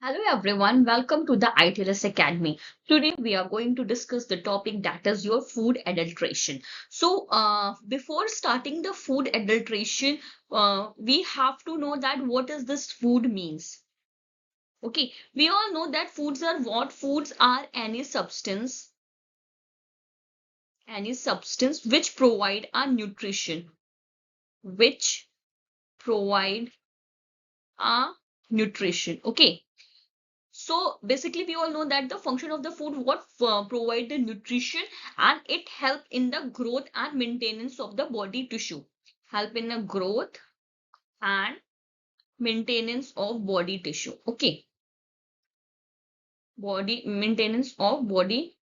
Hello everyone, welcome to the ITLS Academy. Today we are going to discuss the topic that is your food adulteration. Before starting the food adulteration, we have to know that what is this food means. Okay, we all know that foods are what? Foods are any substance which provide a nutrition, which provide a nutrition. Okay. So basically, we all know that the function of the food what provide the nutrition and it help in the growth and maintenance of the body tissue. Help in the growth and maintenance of body tissue. Okay, body maintenance of body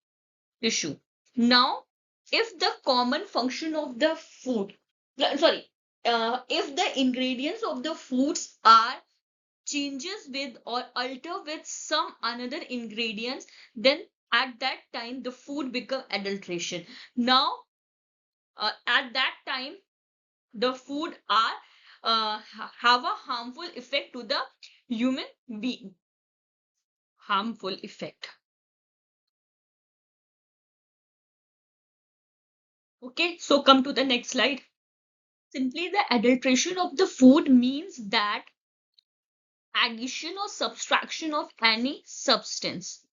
tissue. Now, if the common function of the food, sorry, if the ingredients of the foods are changes with or alter with some another ingredients, then at that time the food become adulteration. Now at that time the food are have a harmful effect to the human being. Harmful effect. Okay, so come to the next slide. Simply the adulteration of the food means that addition or subtraction of any substance,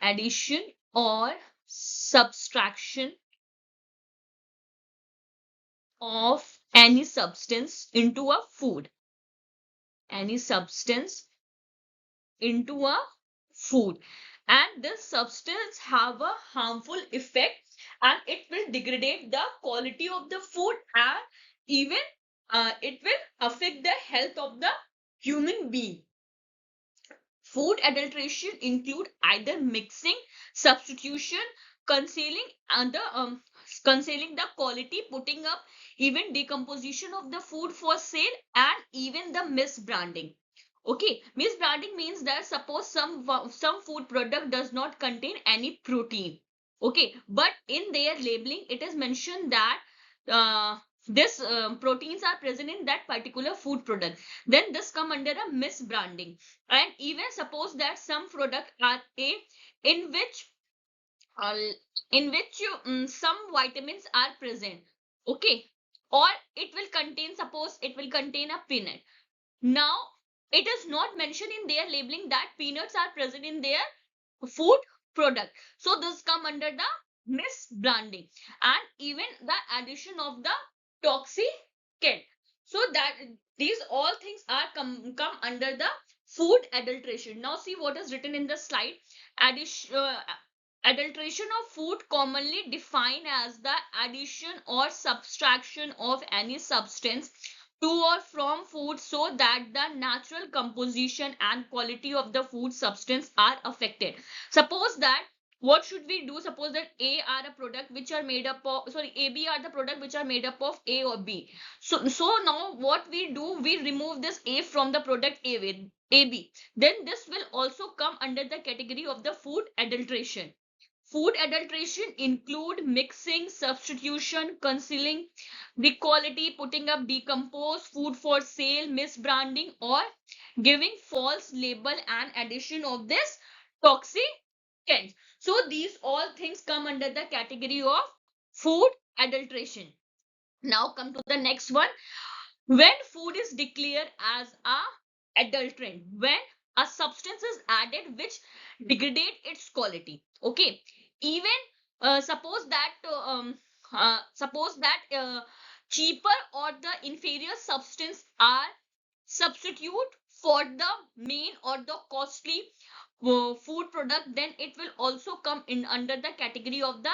addition or subtraction of any substance into a food, any substance into a food, and this substance have a harmful effect and it will degrade the quality of the food and even it will affect the health of the human being. Food adulteration include either mixing, substitution, concealing and concealing the quality, putting up, even decomposition of the food for sale, and even the misbranding. Okay, misbranding means that suppose some food product does not contain any protein. Okay, but in their labeling it is mentioned that uh, this proteins are present in that particular food product. Then this come under a misbranding. And even suppose that some product are a in which uh, some vitamins are present. Okay, or it will contain, suppose it will contain a peanut. Now it is not mentioned in their labeling that peanuts are present in their food product, so this come under the misbranding. And even the addition of the toxicant, so that these all things are come under the food adulteration. Now see what is written in the slide. Addition Adulteration of food commonly defined as the addition or subtraction of any substance to or from food so that the natural composition and quality of the food substance are affected. Suppose that what should we do? Suppose that A are a product which are made up of, sorry, AB are the product which are made up of A or B. So now what we do, we remove this A from the product A with AB. Then this will also come under the category of the food adulteration. Food adulteration include mixing, substitution, concealing the quality, putting up decomposed food for sale, misbranding, or giving false label and addition of this toxicants. So these all things come under the category of food adulteration. Now come to the next one. When food is declared as a adulterant, when a substance is added which degrade its quality. Okay, even suppose that cheaper or the inferior substance are substitute for the main or the costly food product, then it will also come in under the category of the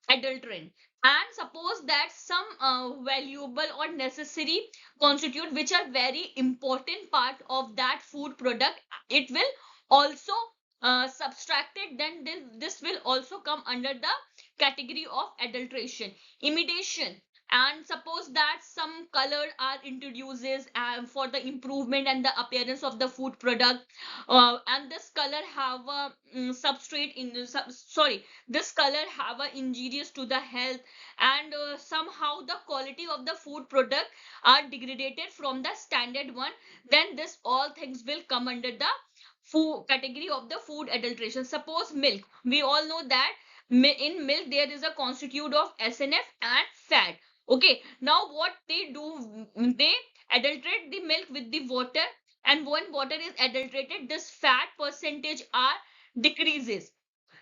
adulterant. And suppose that some valuable or necessary constitute which are very important part of that food product, it will also subtracted, then this will also come under the category of adulteration. Imitation, and suppose that some color are introduces for the improvement and the appearance of the food product, and this color have a substrate in sorry, this color have a injurious to the health, and somehow the quality of the food product are degraded from the standard one, then this all things will come under the food category of the food adulteration. Suppose milk. We all know that in milk there is a constitute of SNF and fat. Okay, now what they do, they adulterate the milk with the water, and when water is adulterated, this fat percentage are decreases.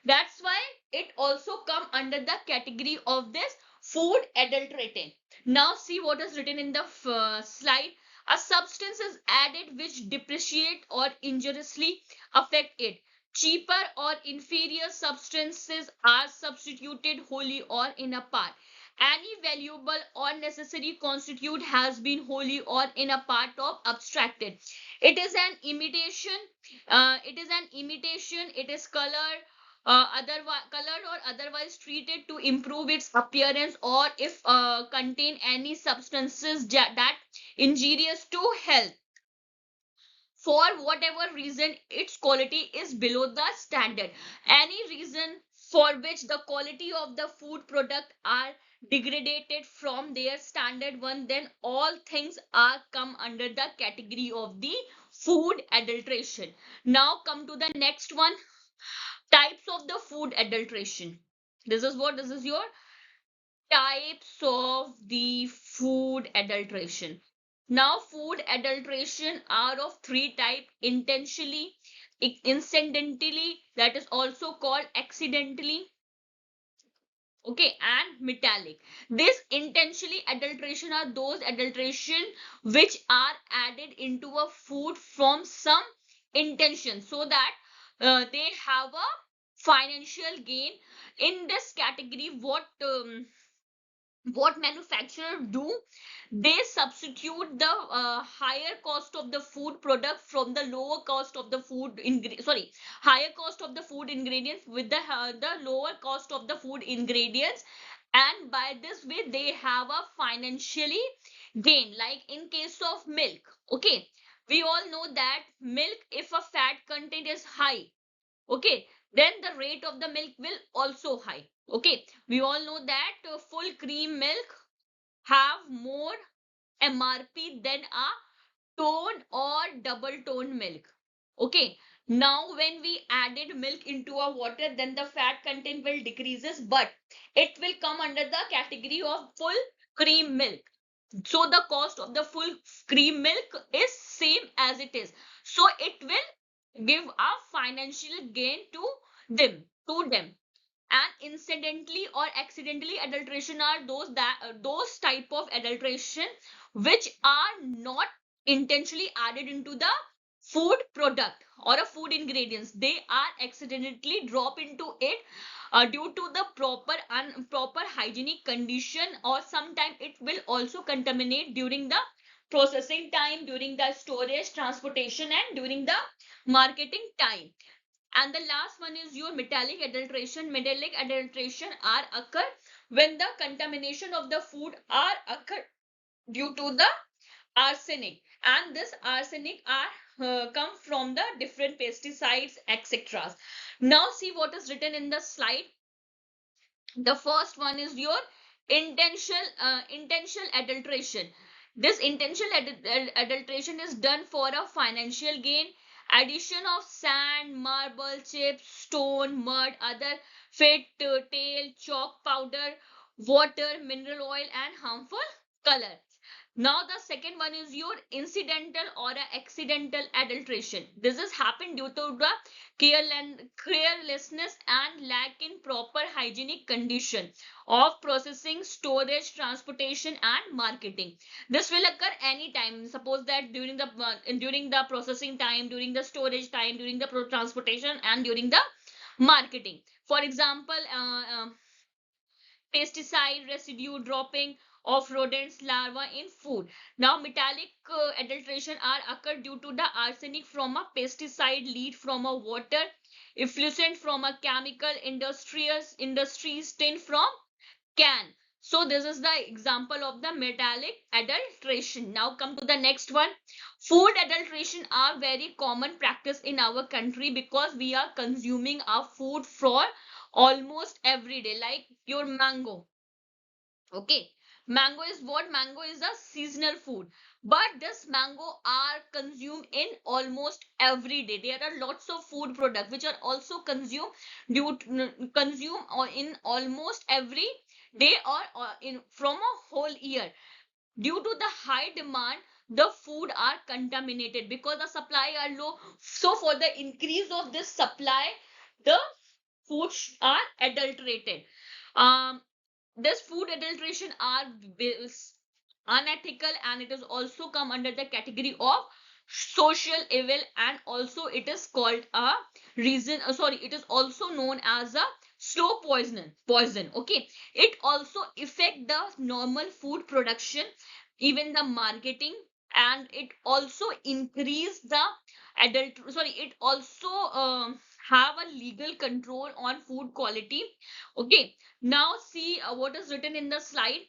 That's why it also come under the category of this food adulterating. Now see what is written in the slide. A substance is added which depreciate or injuriously affect it. Cheaper or inferior substances are substituted wholly or in a part. Any valuable or necessary constitute has been wholly or in a part of abstracted. It is an imitation. It is colored or otherwise treated to improve its appearance, or if contain any substances that injurious to health. For whatever reason, its quality is below the standard. Any reason for which the quality of the food product are degraded from their standard one, then all things are come under the category of the food adulteration. Now come to the next one, types of the food adulteration. This is your types of the food adulteration. Now food adulteration are of three type: intentionally, incidentally, that is also called accidentally, okay, and metallic. This intentionally adulteration are those adulteration which are added into a food from some intention, so that they have a financial gain. In this category, what manufacturers do, they substitute the higher cost of the food product from the lower cost of the higher cost of the food ingredients with the lower cost of the food ingredients, and by this way they have a financially gain. Like in case of milk, okay, we all know that milk, if a fat content is high, okay, then the rate of the milk will also high. Okay, we all know that full cream milk have more MRP than a tone or double tone milk. Okay, now when we added milk into a water, then the fat content will decreases, but it will come under the category of full cream milk. So the cost of the full cream milk is same as it is, so it will give a financial gain to them. And incidentally or accidentally adulteration are those type of adulteration which are not intentionally added into the food product or a food ingredients. They are accidentally drop into it due to the proper hygienic condition, or sometime it will also contaminate during the processing time, during the storage, transportation, and during the marketing time. And the last one is your metallic adulteration. Metallic adulteration are occur when the contamination of the food are occur due to the arsenic, and this arsenic are come from the different pesticides, etc. Now see what is written in the slide. The first one is your intentional adulteration. This intentional adulteration is done for a financial gain. Addition of sand, marble, chips, stone, mud, other fat, tail, chalk powder, water, mineral oil, and harmful color. Now the second one is your incidental or a accidental adulteration. This has happened due to the carelessness and lack in proper hygienic condition of processing, storage, transportation, and marketing. This will occur anytime. Suppose that during the processing time, during the storage time, during the transportation, and during the marketing. For example, pesticide residue dropping of rodents larvae in food. Now metallic adulteration are occur due to the arsenic from a pesticide, lead from a water, effluent from a chemical industries, tin from can. So this is the example of the metallic adulteration. Now come to the next one. Food adulteration are very common practice in our country because we are consuming our food for almost every day. Like your mango, okay, mango is what? Mango is a seasonal food. but this mango are consumed in almost every day. There are lots of food products which are also consumed or in almost every day, or in from a whole year. Due to the high demand, the food are contaminated because the supply are low. So for the increase of this supply, the foods are adulterated. um this food adulteration are unethical, and it is also come under the category of social evil, and also it is called a reason, sorry, it is also known as a slow poison. Okay, it also affect the normal food production, even the marketing, and it also increase the it also have a legal control on food quality. Okay, now see what is written in the slide.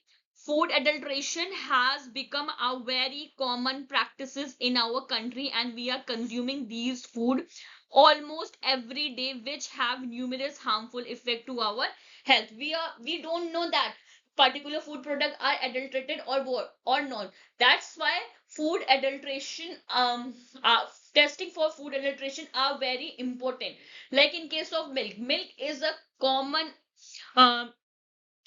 Food adulteration has become a very common practices in our country, and we are consuming these food almost every day, which have numerous harmful effect to our health. We don't know that particular food product are adulterated or what or not. That's why food adulteration testing for food adulteration are very important. Like in case of milk is a common um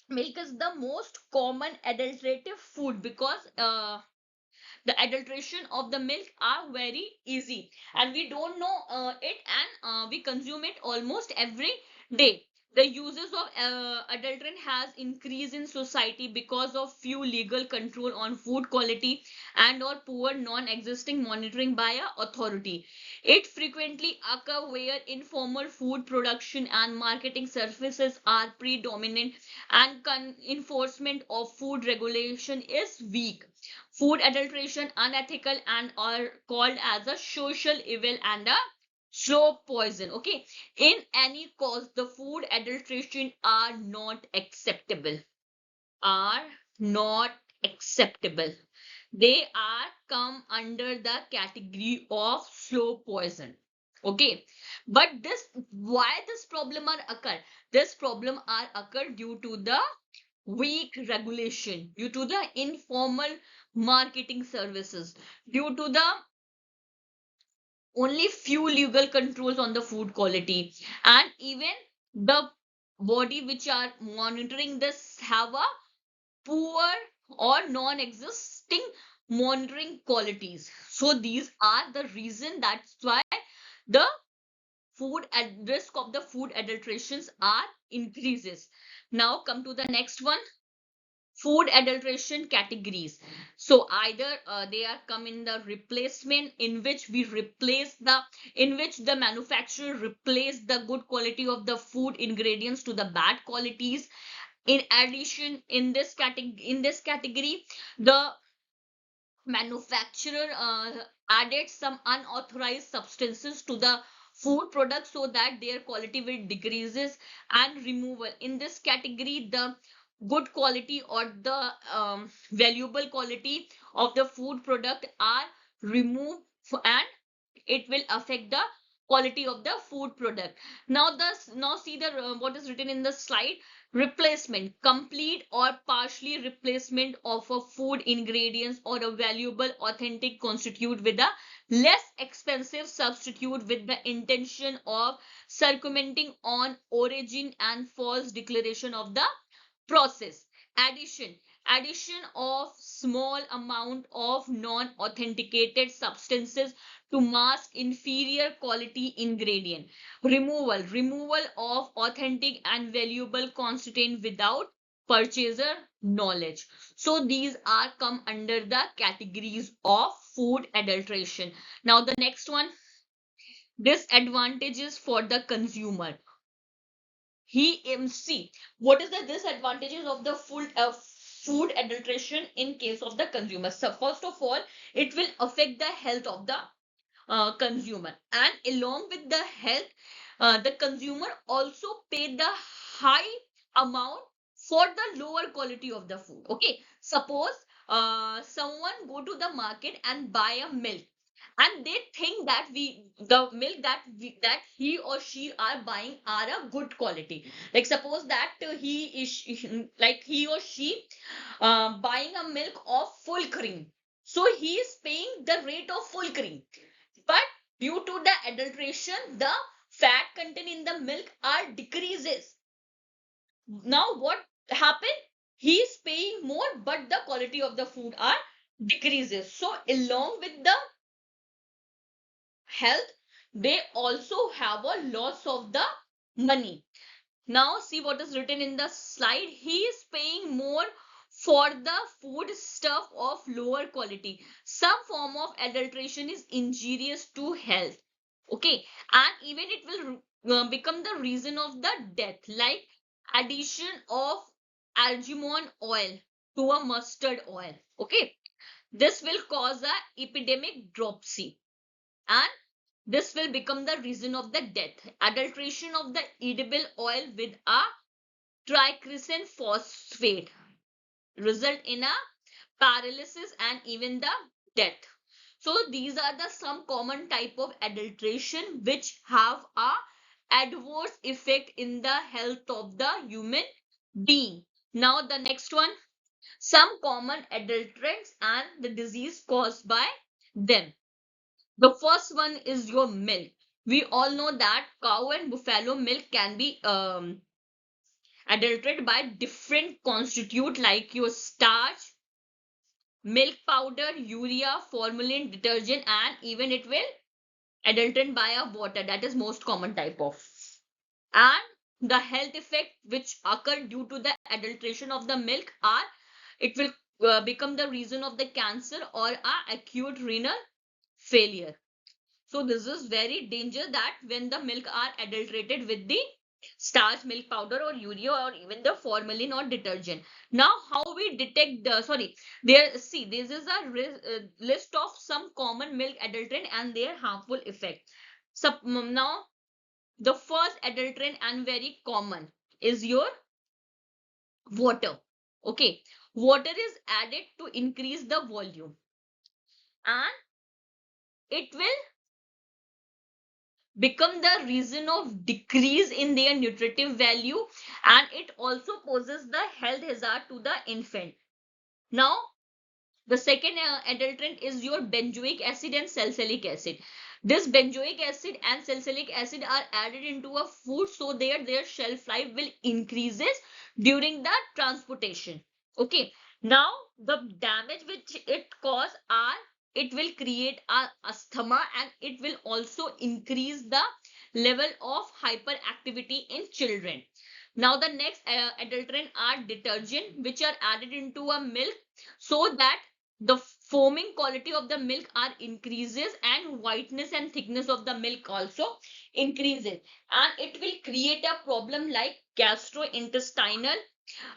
milk is the most common adulterative food because the adulteration of the milk are very easy, and we don't know it, and we consume it almost every day. The uses of adulterant has increased in society because of few legal control on food quality and or poor non-existing monitoring by a authority. It frequently occur where informal food production and marketing services are predominant, and enforcement of food regulation is weak. Food adulteration unethical and are called as a social evil and a slow poison. Okay, in any cause the food adulteration are not acceptable, are not acceptable. They are come under the category of slow poison. Okay, but this why this problem are occur, this problem are occur due to the weak regulation, due to the informal marketing services, due to the only few legal controls on the food quality, and even the body which are monitoring this have a poor or non-existing monitoring qualities. So these are the reason, that's why the food at risk of the food adulterations are increases. Now come to the next one, food adulteration categories. So either they are come in the replacement, in which we replace the in which the manufacturer replace the good quality of the food ingredients to the bad qualities. In addition, in this category, the manufacturer added some unauthorized substances to the food product so that their quality will decreases. And removal, in this category, the good quality or the valuable quality of the food product are removed, and it will affect the quality of the food product. Now see the what is written in the slide. Replacement, complete or partially replacement of a food ingredients or a valuable authentic constitute with a less expensive substitute with the intention of circumventing on origin and false declaration of the process. Addition of small amount of non-authenticated substances to mask inferior quality ingredient. Removal of authentic and valuable constituent without purchaser knowledge. So these are come under the categories of food adulteration. Now the next one, disadvantages for the consumer. See what is the disadvantages of the food adulteration in case of the consumer. So first of all, it will affect the health of the consumer, and along with the health, the consumer also pay the high amount for the lower quality of the food. Okay, suppose someone go to the market and buy a milk, and they think that the milk that he or she are buying are a good quality. Like suppose that he or she buying a milk of full cream. So he is paying the rate of full cream. But due to the adulteration, the fat content in the milk are decreases. Now what happened? He is paying more, but the quality of the food are decreases. So along with the health, they also have a loss of the money. Now see what is written in the slide. He is paying more for the food stuff of lower quality. Some form of adulteration is injurious to health. Okay, and even it will become the reason of the death, like addition of almond oil to a mustard oil. Okay, this will cause a epidemic dropsy, and this will become the reason of the death. Adulteration of the edible oil with a tricrescent phosphate result in a paralysis and even the death. So these are the some common type of adulteration which have a adverse effect in the health of the human being. Now the next one, some common adulterants and the disease caused by them. The first one is your milk. We all know that cow and buffalo milk can be adulterated by different constitute like your starch, milk powder, urea, formalin, detergent, and even it will adulterate by a water. That is most common type of. And the health effect which occur due to the adulteration of the milk are it will become the reason of the cancer or a acute renal failure. So this is very dangerous that when the milk are adulterated with the starch, milk powder or urea or even the formalin or detergent. Now how we detect the, sorry, there, see, this is a list of some common milk adulterant and their harmful effect. So now the first adulterant and very common is your water. Okay, water is added to increase the volume, and it will become the reason of decrease in their nutritive value, and it also poses the health hazard to the infant. Now the second adulterant is your benzoic acid and salicylic acid. This benzoic acid and salicylic acid are added into a food so their shelf life will increases during the transportation. Okay. Now the damage which it cause are it will create a asthma, and it will also increase the level of hyperactivity in children. Now the next adulterant are detergent which are added into a milk so that the foaming quality of the milk are increases and whiteness and thickness of the milk also increases, and it will create a problem like gastrointestinal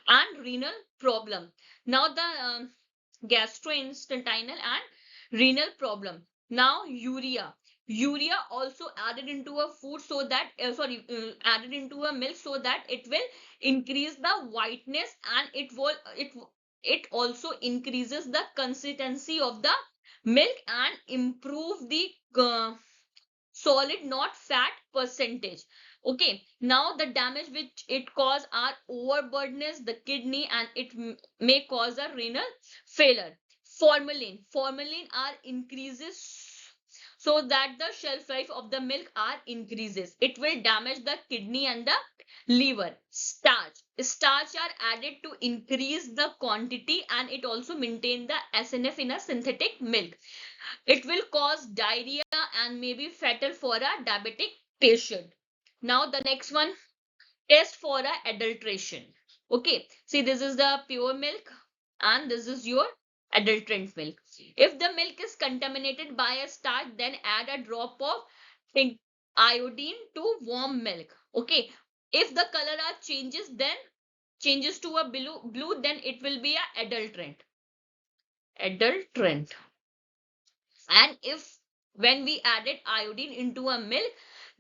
and renal problem. Now the gastrointestinal and renal problem. Now urea also added into a food so that added into a milk so that it will increase the whiteness, and it also increases the consistency of the milk and improve the solid not fat percentage. Okay, now the damage which it cause are overburdeness the kidney, and it may cause a renal failure. Formalin are increases so that the shelf life of the milk are increases. It will damage the kidney and the liver. Starch are added to increase the quantity, and it also maintain the SNF in a synthetic milk. It will cause diarrhea and may be fatal for a diabetic patient. Now the next one, test for a adulteration. Okay, see, this is the pure milk and this is your adulterant milk. If the milk is contaminated by a starch, then add a drop of iodine to warm milk. Okay, if the color are changes to a blue, then it will be a adulterant. And if when we added iodine into a milk,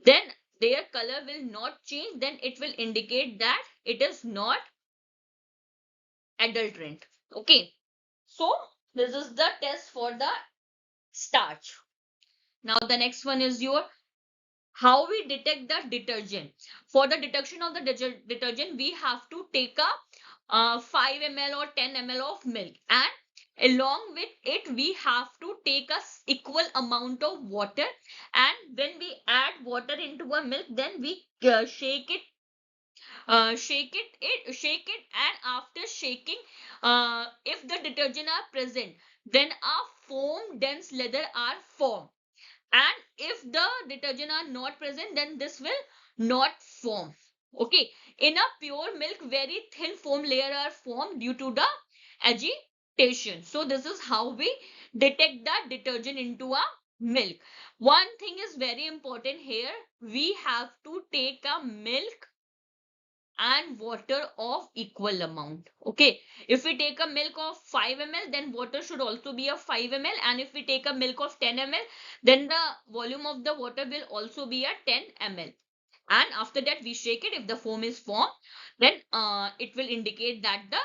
then their color will not change, then it will indicate that it is not adulterant. Okay, so this is the test for the starch. Now the next one is your how we detect the detergent. For the detection of the detergent, we have to take a 5 ml or 10 ml of milk, and Along with it, we have to take a equal amount of water, and when we add water into a milk, then we shake it, and after shaking, if the detergent are present, then a foam dense leather are formed, and if the detergent are not present, then this will not form. Okay, in a pure milk, very thin foam layer are formed due to the agitation. So this is how we detect the detergent into a milk. One thing is very important here, we have to take a milk and water of equal amount. Okay, if we take a milk of 5 ml, then water should also be a 5 ml, and if we take a milk of 10 ml, then the volume of the water will also be a 10 ml. And after that we shake it. If the foam is formed, then it will indicate that the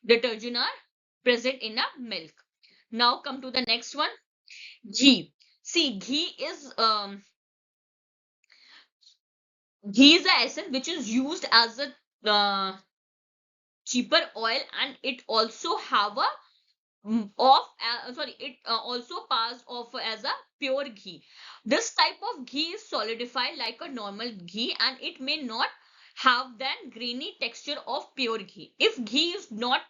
detergent are present in a milk. Now come to the next one, ghee. See, ghee is a essence which is used as a cheaper oil, and it also have a it also passed off as a pure ghee. This type of ghee is solidified like a normal ghee, and it may not have that grainy texture of pure ghee. If ghee is not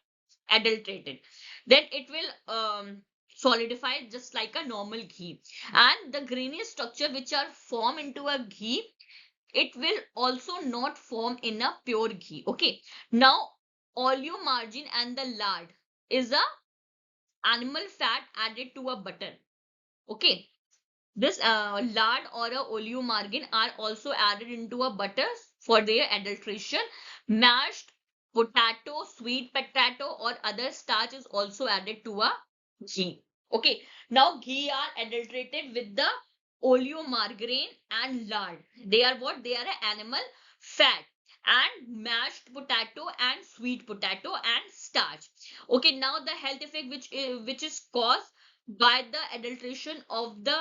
adulterated, then it will solidify just like a normal ghee, and the grainy structure which are formed into a ghee, it will also not form in a pure ghee. Okay, now oleomargin and the lard is a animal fat added to a butter. Okay, this lard or a oleomargin are also added into a butter for their adulteration. Mashed potato, sweet potato, or other starch is also added to a ghee. Okay, now ghee are adulterated with the oleomargarine and lard. They are what? They are a animal fat and mashed potato and sweet potato and starch. Okay, now the health effect which is caused by the adulteration of the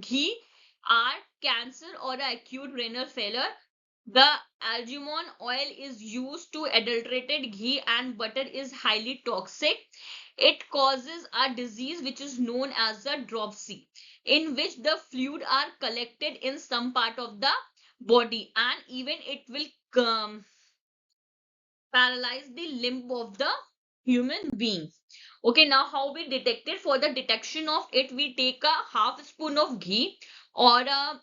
ghee are cancer or acute renal failure. The almond oil is used to adulterated ghee and butter is highly toxic. It causes a disease which is known as a dropsy, in which the fluid are collected in some part of the body, and even it will paralyze the limb of the human being. Okay, now how we detect it? For the detection of it, we take a half spoon of ghee or a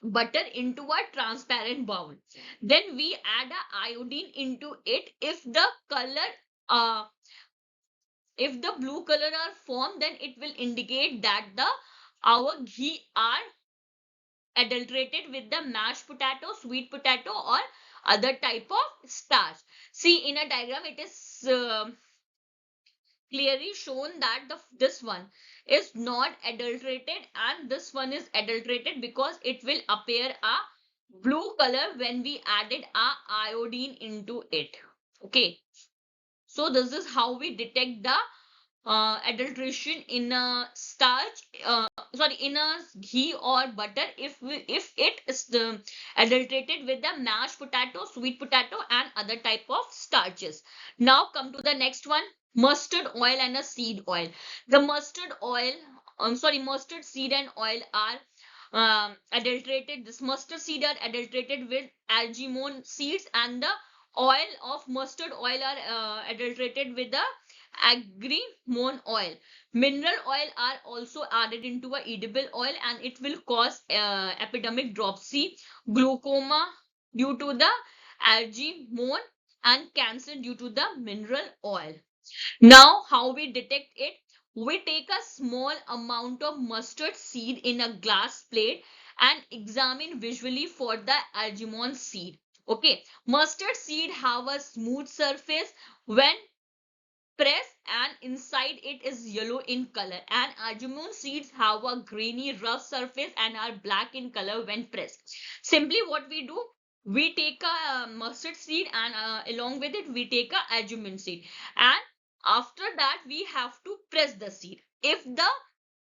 butter into a transparent bowl. Then we add a iodine into it. Uh, if the blue color are formed, then it will indicate that the our ghee are adulterated with the mashed potato, sweet potato, or other type of starch. See, in a diagram, it is clearly shown that this one is not adulterated and this one is adulterated, because it will appear a blue color when we added a iodine into it. Okay, so this is how we detect the adulteration in a starch, in a ghee or butter, if it is adulterated with the mashed potato, sweet potato, and other type of starches. Now come to the next one, mustard oil and a seed oil. The mustard seed and oil are adulterated. This mustard seed are adulterated with almond seeds, and the oil of mustard oil are adulterated with the agrimone oil. Mineral oil are also added into a edible oil, and it will cause epidemic dropsy, glaucoma due to the agrimone, and cancer due to the mineral oil. Now, how we detect it? We take a small amount of mustard seed in a glass plate and examine visually for the almond seed. Okay, mustard seed have a smooth surface when press, and inside it is yellow in color, and almond seeds have a grainy rough surface and are black in color when pressed. Simply what we do, we take a mustard seed, and along with it we take a almond seed, and after that we have to press the seed. If the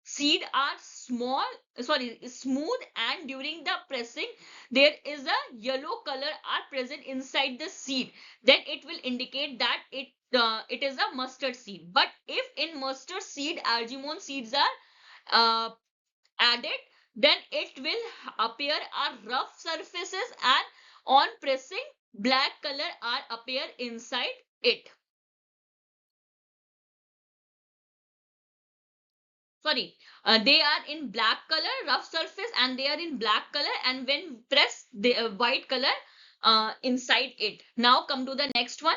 seed are smooth, and during the pressing there is a yellow color are present inside the seed, then it will indicate that it it is a mustard seed. But if in mustard seed argemone seeds are uh, added, then it will appear a rough surfaces, and on pressing black color are appear inside it. Sorry, they are in black color rough surface, and they are in black color, and when pressed the white color inside it. Now come to the next one.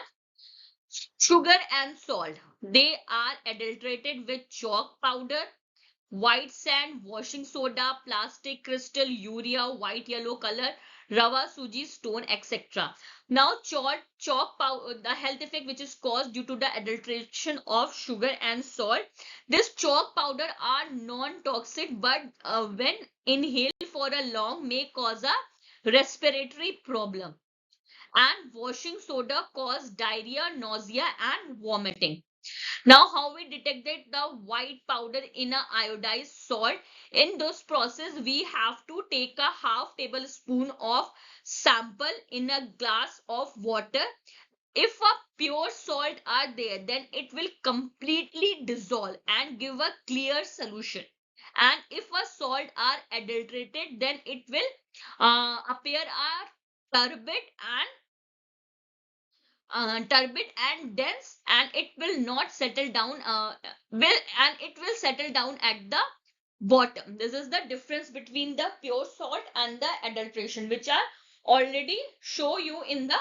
Sugar and salt, they are adulterated with chalk powder, white sand, washing soda, plastic crystal, urea, white yellow color, rava, suji, stone, etc. Now, chalk powder, the health effect which is caused due to the adulteration of sugar and salt. This chalk powder are non-toxic, but when inhaled for a long may cause a respiratory problem. And washing soda cause diarrhea, nausea, and vomiting. Now, how we detected the white powder in a iodized salt? In this process, we have to take a half tablespoon of sample in a glass of water. If a pure salt are there, then it will completely dissolve and give a clear solution. And if a salt are adulterated, then it will appear a turbid and turbid and dense, and it will not settle down will and it will settle down at the bottom. This is the difference between the pure salt and the adulteration, which I already show you in the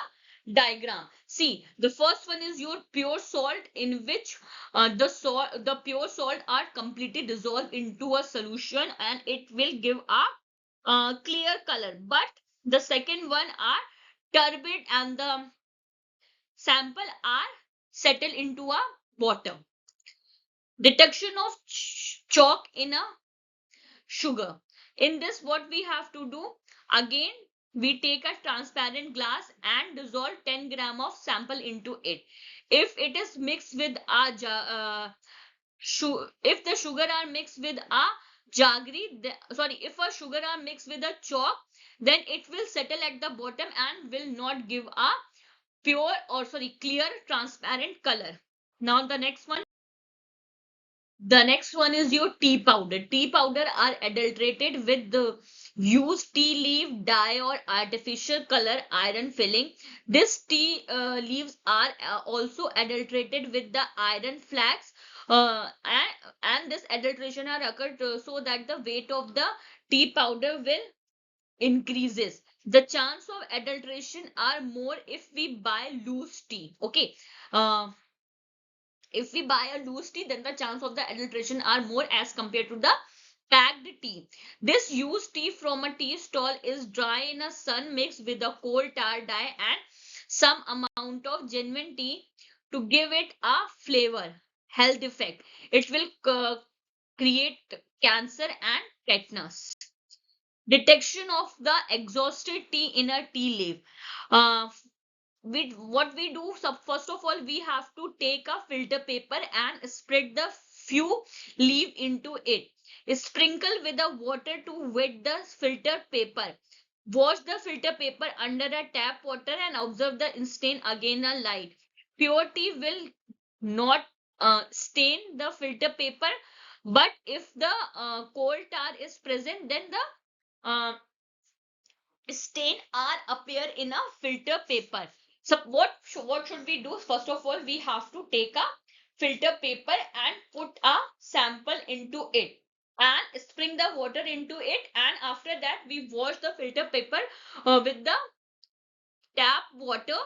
diagram. See, the first one is your pure salt, in which the pure salt are completely dissolved into a solution, and it will give a clear color. But the second one are turbid, and the sample are settle into a bottom. Detection of chalk in a sugar. In this, what we have to do? Again, we take a transparent glass and dissolve 10 gram of sample into it. If it is mixed with a if the sugar are mixed with a jaggery, sorry, if a sugar are mixed with a chalk, then it will settle at the bottom and will not give a pure, or sorry, clear transparent color. Now the next one is your tea powder. Tea powder are adulterated with the used tea leaf dye or artificial color iron filling. This tea leaves are also adulterated with the iron flax, and this adulteration are occurred so that the weight of the tea powder will increases. The chance of adulteration are more if we buy loose tea. Okay. If we buy a loose tea, then the chance of the adulteration are more as compared to the packed tea. This used tea from a tea stall is dry in a sun mixed with a coal tar dye and some amount of genuine tea to give it a flavor, health effect. It will create cancer and tetanus. Detection of the exhausted tea in a tea leaf. Uh, what we do, so first of all, we have to take a filter paper and spread the few leaf into it. Sprinkle with the water to wet the filter paper. Wash the filter paper under a tap water and observe the stain again a light. Pure tea will not stain the filter paper, but if the coal tar is present, then the uh, stain are appear in a filter paper. So what should we do? First of all, we have to take a filter paper and put a sample into it and spring the water into it, and after that we wash the filter paper with the tap water.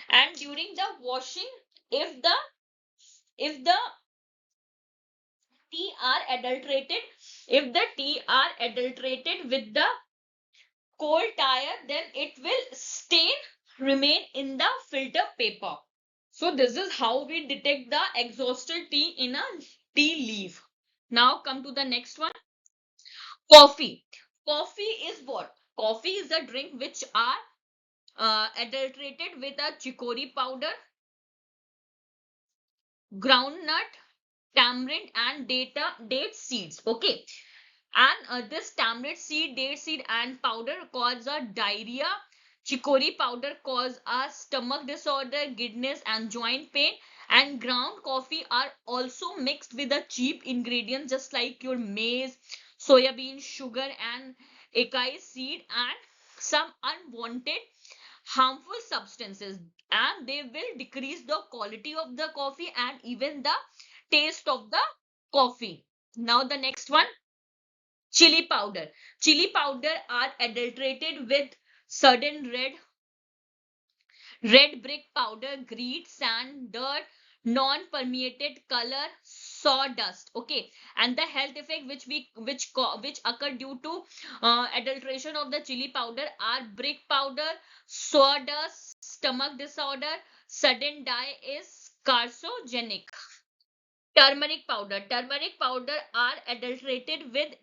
And during the washing, if the tea are adulterated if the tea are adulterated with the cold tire, then it will stain remain in the filter paper. So this is how we detect the exhausted tea in a tea leaf. Now come to the next one. Coffee. Coffee is what? Coffee is a drink which are adulterated with a chicory powder, groundnut, tamarind, and date seeds. Okay. And this tamarind seed, date seed, and powder cause a diarrhea. Chicory powder cause a stomach disorder, giddiness, and joint pain. And ground coffee are also mixed with a cheap ingredients just like your maize, soybean, sugar, and acai seed, and some unwanted harmful substances, and they will decrease the quality of the coffee and even the taste of the coffee. Now the next one, chili powder. Chili powder are adulterated with sudden red brick powder, grit, sand, dirt, non-permeated color, sawdust. Okay, and the health effect which occur due to adulteration of the chili powder are brick powder, sawdust, stomach disorder, sudden die is carcinogenic. Turmeric powder are adulterated with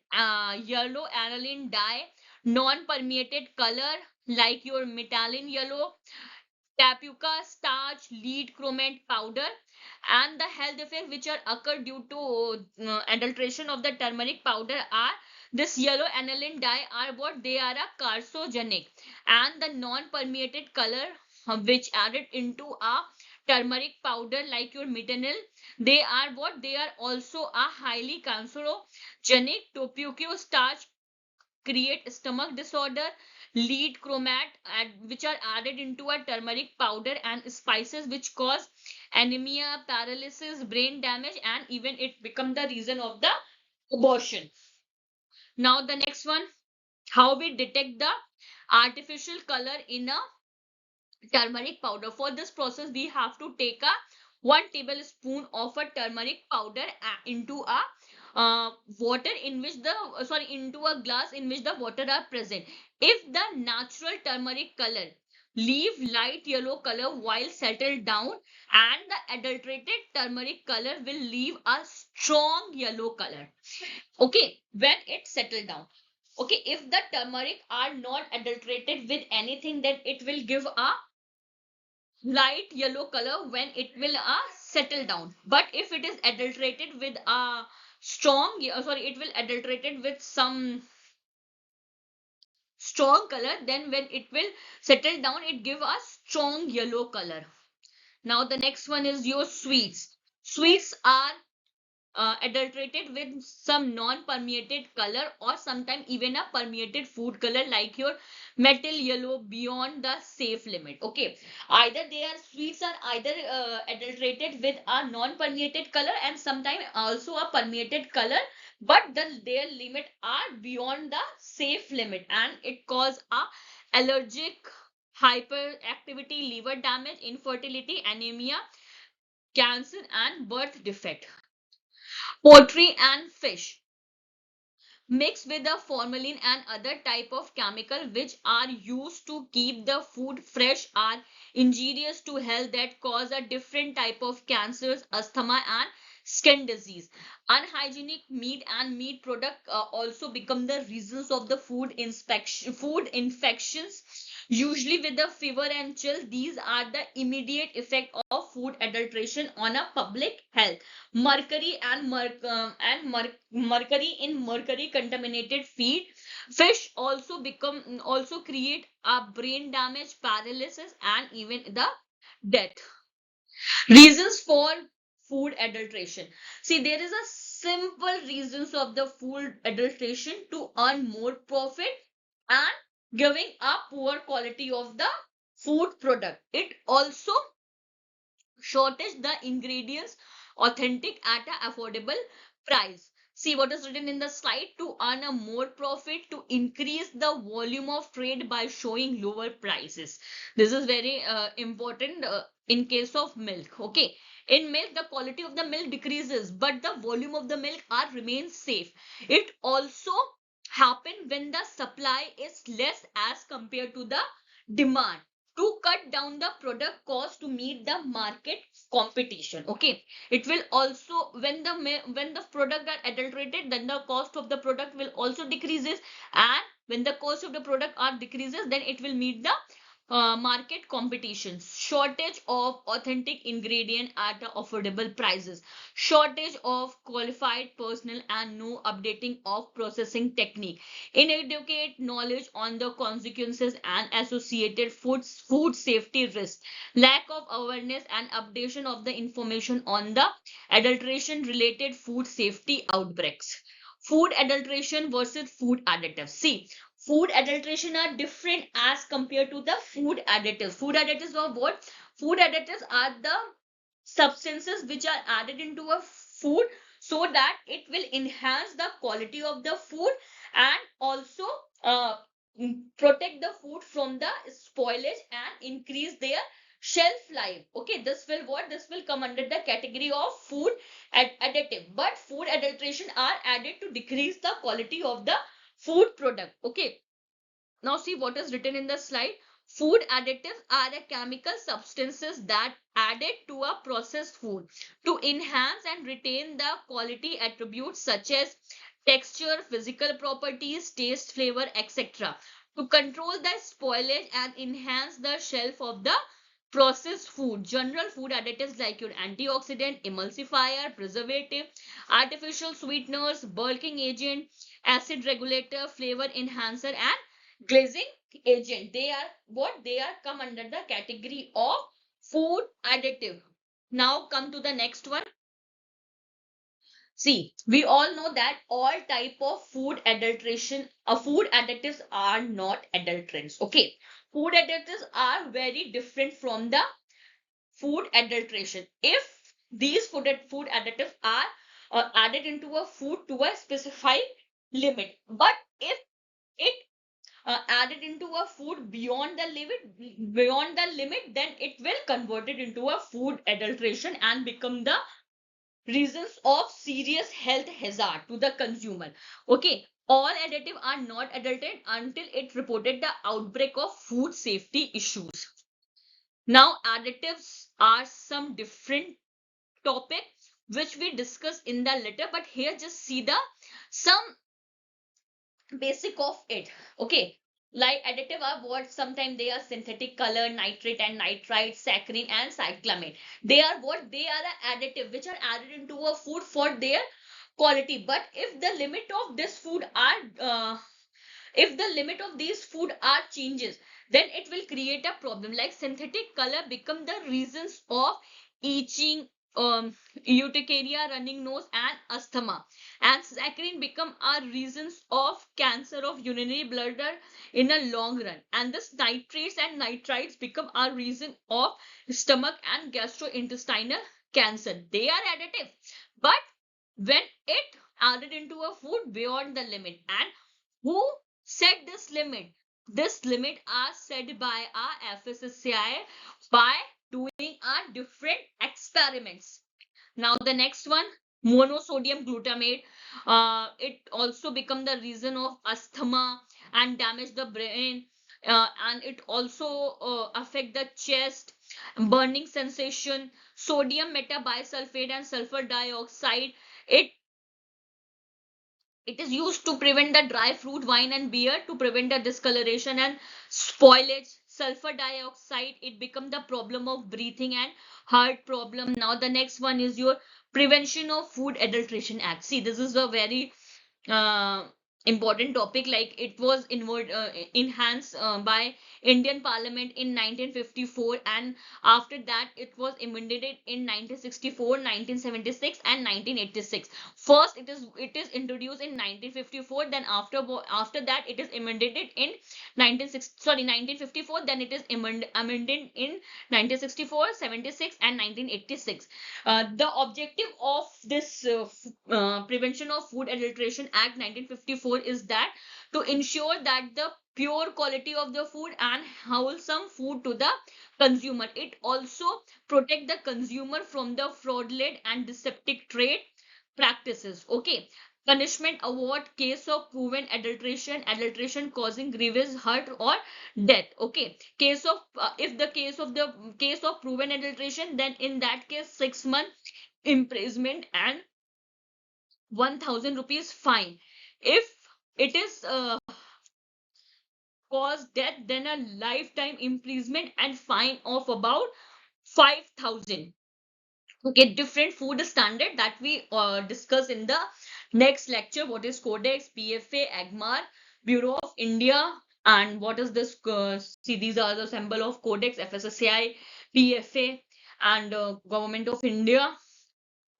yellow aniline dye, non-permeated color like your metallin yellow, tapioca starch, lead chromate powder, and the health effects which are occur due to adulteration of the turmeric powder are this yellow aniline dye are what they are a carcinogenic, and the non-permeated color which added into a turmeric powder like your methanol, they are what they are also a highly carcinogenic. Tapioca starch create stomach disorder, lead chromate which are added into a turmeric powder, and spices which cause anemia, paralysis, brain damage, and even it become the reason of the abortion. Now the next one, how we detect the artificial color in a turmeric powder. For this process, we have to take a 1 tablespoon of a turmeric powder into a water in which the into a glass in which the water are present. If the natural turmeric color leave light yellow color while settled down, and the adulterated turmeric color will leave a strong yellow color. Okay, when it settled down. Okay, if the turmeric are not adulterated with anything, then it will give a light yellow color when it will settle down. But if it is adulterated with a it will adulterated with some strong color, then when it will settle down it give a strong yellow color. Now the next one is your sweets are adulterated with some non-permeated color or sometimes even a permeated food color like your metal yellow beyond the safe limit. Okay, either they are sweets are either adulterated with a non-permeated color and sometimes also a permeated color, but their limit are beyond the safe limit and it cause a allergic hyperactivity, liver damage, infertility, anemia, cancer, and birth defect. Poultry and fish mixed with the formalin and other type of chemical which are used to keep the food fresh are injurious to health that cause a different type of cancers, asthma, and skin disease. Unhygienic meat and meat product also become the reasons of the food infections, usually with the fever and chill. These are the immediate effect of food adulteration on a public health. Mercury in mercury contaminated feed fish also create a brain damage, paralysis, and even the death. Reasons for food adulteration. See, there is a simple reasons of the food adulteration to earn more profit and giving a poor quality of the food product. It also shortage the ingredients authentic at a affordable price. See what is written in the slide: to earn a more profit, to increase the volume of trade by showing lower prices. This is very important in case of milk. Okay, in milk the quality of the milk decreases but the volume of the milk are remains safe. It also happen when the supply is less as compared to the demand, to cut down the product cost to meet the market competition. Okay, it will also when the product are adulterated, then the cost of the product will also decreases, and when the cost of the product are decreases, then it will meet the market competition, shortage of authentic ingredient at affordable prices, shortage of qualified personnel, and no updating of processing technique, inadequate knowledge on the consequences and associated food safety risks, lack of awareness and updation of the information on the adulteration related food safety outbreaks. Food adulteration versus food additives. See, food adulteration are different as compared to the food additives. Food additives are what? Food additives are the substances which are added into a food so that it will enhance the quality of the food and also uh, protect the food from the spoilage and increase their shelf life. Okay, this will what? This will come under the category of food additive. But food adulteration are added to decrease the quality of the food product. Okay, now see what is written in the slide. Food additives are a chemical substances that added to a processed food to enhance and retain the quality attributes such as texture, physical properties, taste, flavor, etc. To control the spoilage and enhance the shelf of the processed food. General food additives like your antioxidant, emulsifier, preservative, artificial sweeteners, bulking agent, acid regulator, flavor enhancer, and glazing agent. They are what? They are come under the category of food additive. Now come to the next one. See, we all know that all type of food adulteration, food additives are not adulterants. Okay, food additives are very different from the food adulteration. If these food additives are added into a food to a specified limit, but if it added into a food beyond the limit, then it will convert it into a food adulteration and become the reasons of serious health hazard to the consumer. Okay, all additive are not adulterated until it reported the outbreak of food safety issues. Now additives are some different topic which we discuss in the letter, but here just see the some basic of it. Okay, like additive are what? Sometimes they are synthetic color, nitrate and nitrite, saccharin and cyclamate. They are what? They are a additive which are added into a food for their quality. But if the limit of this food are if the limit of these food are changes, then it will create a problem. Like synthetic color become the reasons of itching, urticaria, running nose and asthma, and saccharin become our reasons of cancer of urinary bladder in a long run, and this nitrates and nitrites become our reason of stomach and gastrointestinal cancer. They are additive, but when it added into a food beyond the limit. And who set this limit? This limit are set by our FSSAI by doing our different experiments. Now the next one, monosodium glutamate. It also become the reason of asthma and damage the brain. And it also affect the chest, burning sensation. Sodium metabisulfate and sulfur dioxide. It it is used to prevent the dry fruit, wine, and beer to prevent the discoloration and spoilage. Sulfur dioxide, it become the problem of breathing and heart problem. Now the next one is your Prevention of Food Adulteration Act. See, this is a very uh, important topic. Like it was enhanced by Indian Parliament in 1954, and after that it was amended in 1964, 1976, and 1986. First it is introduced in 1954, then after that it is amended in 1954, then it is amended in 1964, 76, and 1986. The objective of this Prevention of Food Adulteration Act 1954 is that to ensure that the pure quality of the food and wholesome food to the consumer. It also protect the consumer from the fraudulent and deceptive trade practices. Okay. Punishment award case of proven adulteration causing grievous hurt or death. Okay. Case of if the case of proven adulteration, then in that case 6 months imprisonment and 1,000 rupees fine. If it is cause death, then a lifetime imprisonment and fine of about 5,000. Okay, different food standard that we discuss in the next lecture. What is Codex, PFA, AGMAR, Bureau of India, and what is this? See, these are the symbol of Codex, FSSAI, PFA, and Government of India.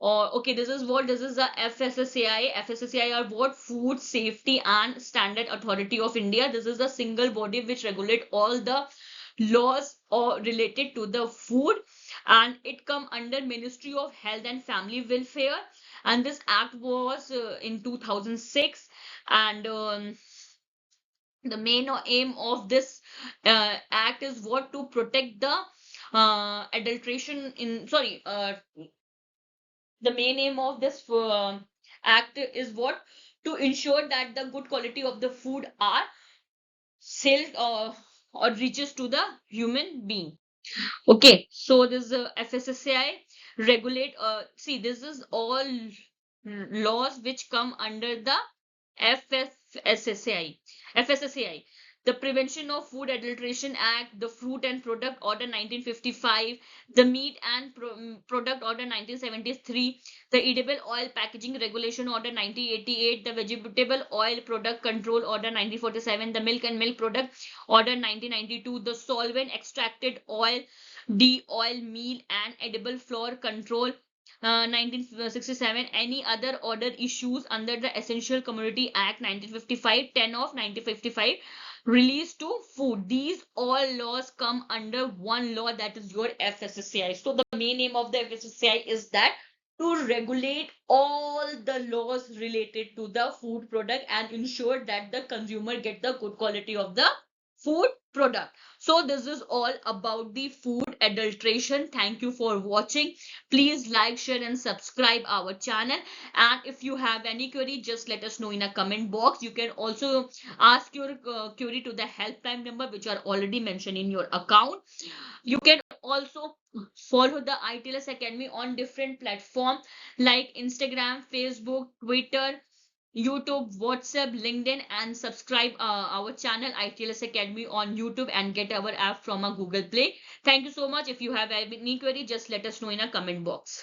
Or okay, this is the FSSAI. FSSAI are what? Food Safety and Standard Authority of India. This is the single body which regulate all the laws or related to the food, and it come under Ministry of Health and Family Welfare. And this act was in 2006, and the main aim of this act is what? To protect the adulteration in sorry the main aim of this act is what? To ensure that the good quality of the food are sold or reaches to the human being. Okay, so this FSSAI regulate. See, this is all laws which come under the FSSAI. FSSAI, the Prevention of Food Adulteration Act, the Fruit and Product Order 1955, the Meat and Product Order 1973, the Edible Oil Packaging Regulation Order 1988, the Vegetable Oil Product Control Order 1947, the Milk and Milk Product Order 1992, the Solvent Extracted Oil, de-oil meal and edible flour control 1967, any other order issues under the Essential Commodity Act 1955, 10 of 1955, release to food. These all laws come under one law, that is your FSSAI. So the main aim of the FSSAI is that to regulate all the laws related to the food product and ensure that the consumer get the good quality of the food product. So this is all about the food adulteration. Thank you for watching. Please like, share and subscribe our channel. And if you have any query, just let us know in a comment box. You can also ask your query to the helpline number which are already mentioned in your account. You can also follow the ITLS Academy on different platforms like Instagram, Facebook, Twitter, YouTube, WhatsApp, LinkedIn, and subscribe our channel ITLS Academy on YouTube and get our app from a Google Play. Thank you so much. If you have any query, just let us know in a comment box.